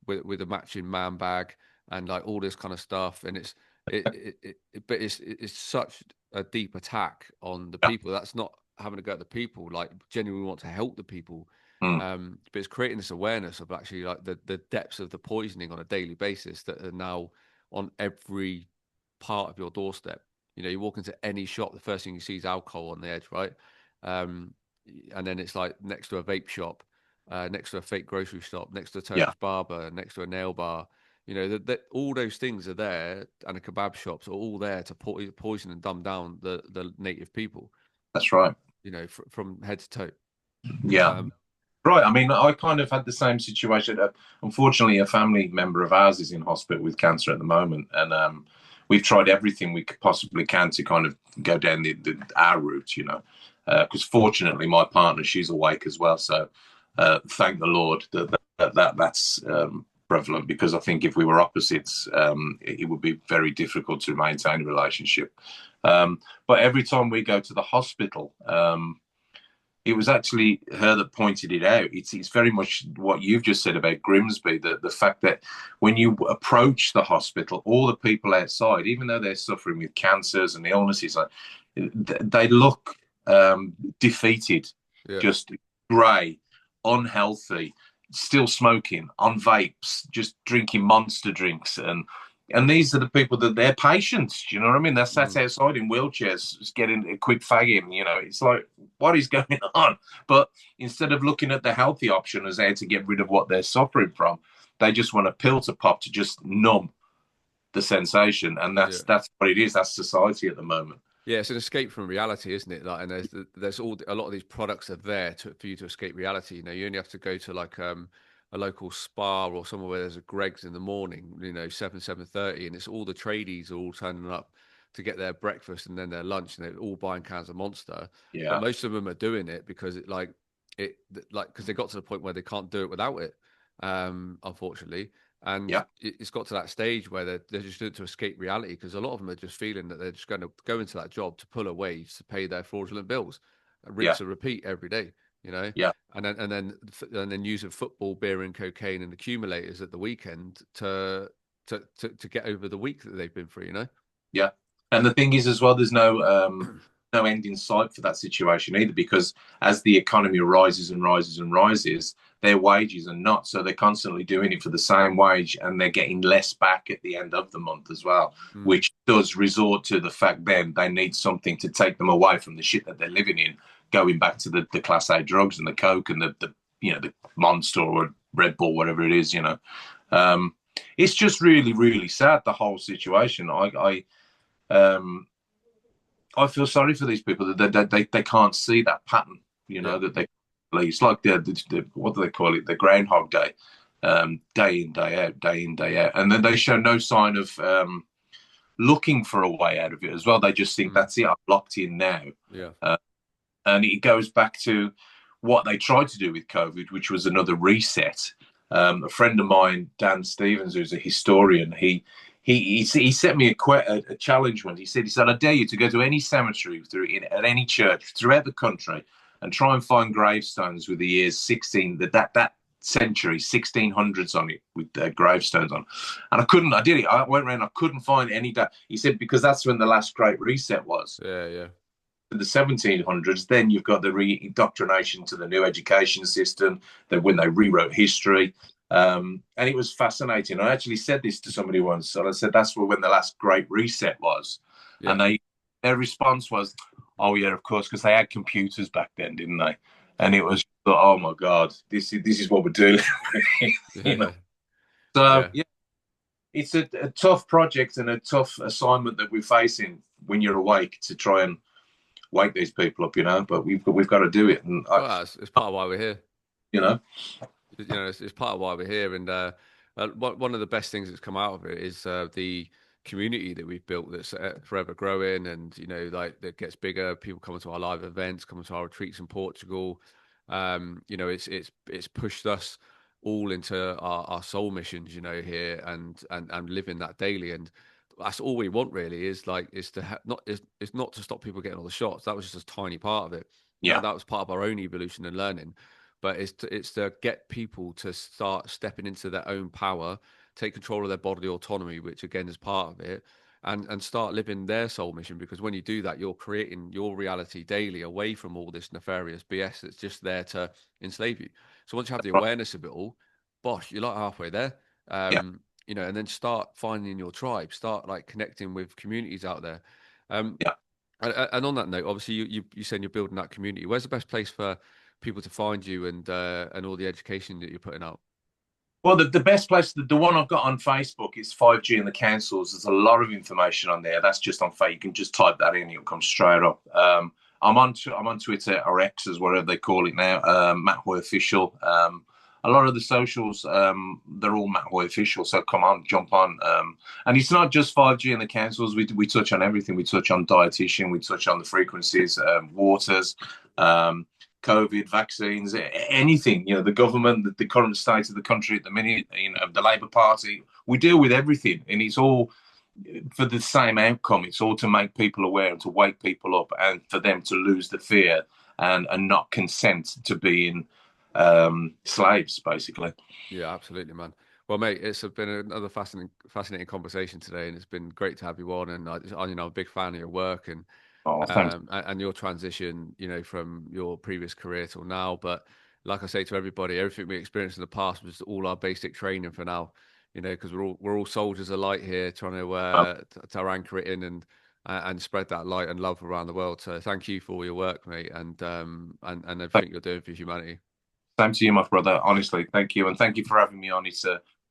with a matching man bag and like all this kind of stuff. And but it's such a deep attack on the Yeah. people. That's not having to go at the people. Like genuinely want to help the people. Mm. But it's creating this awareness of actually like the depths of the poisoning on a daily basis that are now on every part of your doorstep. You walk into any shop, the first thing you see is alcohol on the edge, right? Um, and then it's like next to a vape shop, next to a fake grocery shop, next to a Yeah. Turkish barber, next to a nail bar. All those things are there, and the kebab shops are all there to poison and dumb down the native people. That's right. From head to toe. Yeah. Um, Right. I mean, I kind of had the same situation. Unfortunately, a family member of ours is in hospital with cancer at the moment, and we've tried everything we could possibly can to kind of go down our route, because fortunately, my partner, she's awake as well. So thank the Lord that's prevalent, because I think if we were opposites, it would be very difficult to maintain a relationship. But every time we go to the hospital, it was actually her that pointed it out. It's very much what you've just said about Grimsby, the fact that when you approach the hospital, all the people outside, even though they're suffering with cancers and illnesses, like, they look defeated, yeah, just grey, unhealthy, still smoking, on vapes, just drinking monster drinks. And these are the people that they're patients. You know what I mean? They're sat mm, outside in wheelchairs, just getting a quick fag in. It's like, what is going on? But instead of looking at the healthy option as how to get rid of what they're suffering from, they just want a pill to pop to just numb the sensation, and yeah. that's what it is. That's society at the moment. Yeah, it's an escape from reality, isn't it? Like, and there's all a lot of these products are there for you to escape reality. You only have to go to like a local spa or somewhere where there's a Greg's in the morning, 7:30, and it's all the tradies are all turning up to get their breakfast and then their lunch, and they're all buying cans of Monster. But Yeah, most of them are doing it because because they got to the point where they can't do it without it, unfortunately. And yeah, it's got to that stage where they're just doing it to escape reality, because a lot of them are just feeling that they're just going to go into that job to pull a wage to pay their fraudulent bills, and yeah, rinse and repeat every day, yeah. and then using football, beer, and cocaine and accumulators at the weekend to get over the week that they've been through. Yeah. And the thing is, as well, there's no no end in sight for that situation either, because as the economy rises and rises and rises, their wages are not. So they're constantly doing it for the same wage, and they're getting less back at the end of the month as well, Mm. which does resort to the fact then they need something to take them away from the shit that they're living in, going back to the Class A drugs and the Coke and the the Monster or Red Bull, whatever it is, Um, it's just really, really sad, the whole situation. Um, I feel sorry for these people that they can't see that pattern, Yeah. that they, it's like the what do they call it, the Groundhog Day, day in, day out, day in, day out. And then they show no sign of looking for a way out of it as well. They just think, Mm. that's it, I'm locked in now. Yeah. And it goes back to what they tried to do with COVID, which was another reset. A friend of mine, Dan Stevens, who's a historian, he set me a challenge once. He said, I dare you to go to any cemetery at any church throughout the country and try and find gravestones with the years 16 that century 1600s on it, with gravestones on. And I couldn't. I did it. I went around. I couldn't find any. He said, because that's when the last great reset was. Yeah. Yeah. In the 1700s, then you've got the re-indoctrination to the new education system, that when they rewrote history. And it was fascinating. I actually said this to somebody once, and I said, that's when the last great reset was. Yeah. And their response was, oh yeah, of course, because they had computers back then, didn't they? And it was, oh my God, this is what we're doing. Yeah. So Yeah. yeah, it's a tough project and a tough assignment that we're facing when you're awake, to try and wake these people up, but we've got to do it. And Well, it's part of why we're here. you know, It's part of why we're here. And one of the best things that's come out of it is the community that we've built, that's forever growing, and like, that gets bigger. People coming to our live events, coming to our retreats in Portugal. It's pushed us all into our soul missions, here, and living that daily. And that's all we want, really, is to not is not to stop people getting all the shots. That was just a tiny part of it. yeah, That was part of our own evolution and learning. But it's to get people to start stepping into their own power, take control of their bodily autonomy, which again is part of it, and start living their soul mission. Because when you do that, you're creating your reality daily away from all this nefarious BS that's just there to enslave you. So once you have the right, awareness of it all, bosh, you're like halfway there. yeah, And then start finding your tribe, start like connecting with communities out there. Um, yeah. and on that note, obviously, you saying you're building that community. Where's the best place for people to find you, and all the education that you're putting out? Well, the best place, the one I've got on Facebook, is 5G and the councils. There's a lot of information on there. That's just on Facebook. You can just type that in; it'll come straight up. I'm on Twitter, or X, as whatever they call it now. Matt Hoy Official. A lot of the socials, they're all Matt Hoy Official. So come on, jump on. And it's not just 5G and the councils. We touch on everything. We touch on dietitian. We touch on the frequencies, waters. COVID, vaccines, anything, the government, the current state of the country at the minute, the Labour Party. We deal with everything, and it's all for the same outcome. It's all to make people aware and to wake people up, and for them to lose the fear and not consent to being slaves, basically. Yeah, absolutely, man. Well, mate, it's been another fascinating conversation today, and it's been great to have you on. And I'm a big fan of your work, Oh, thanks. and your transition, from your previous career till now. But like I say to everybody, everything we experienced in the past was all our basic training for now. Because we're all soldiers of light here, trying to anchor it in and spread that light and love around the world. So thank you for all your work, mate, and everything you're doing for humanity. Same to you, my brother. Honestly, thank you, and thank you for having me on. It's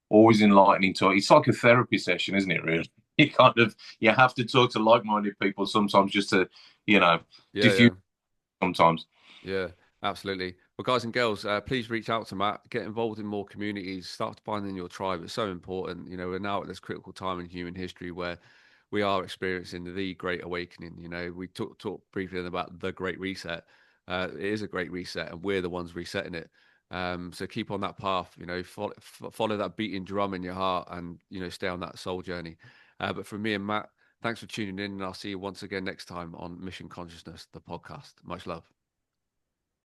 always enlightening talk. It's like a therapy session, isn't it? Really, you have to talk to like-minded people sometimes, just to Yeah, diffuse yeah. sometimes. Yeah, absolutely. Well, guys and girls, please reach out to Matt. Get involved in more communities. Start finding your tribe. It's so important. We're now at this critical time in human history where we are experiencing the Great Awakening. We talked briefly about the Great Reset. It is a great reset, and we're the ones resetting it. So keep on that path. Follow that beating drum in your heart, and stay on that soul journey. But from me and Matt, thanks for tuning in, and I'll see you once again next time on Mission Consciousness, the podcast. Much love.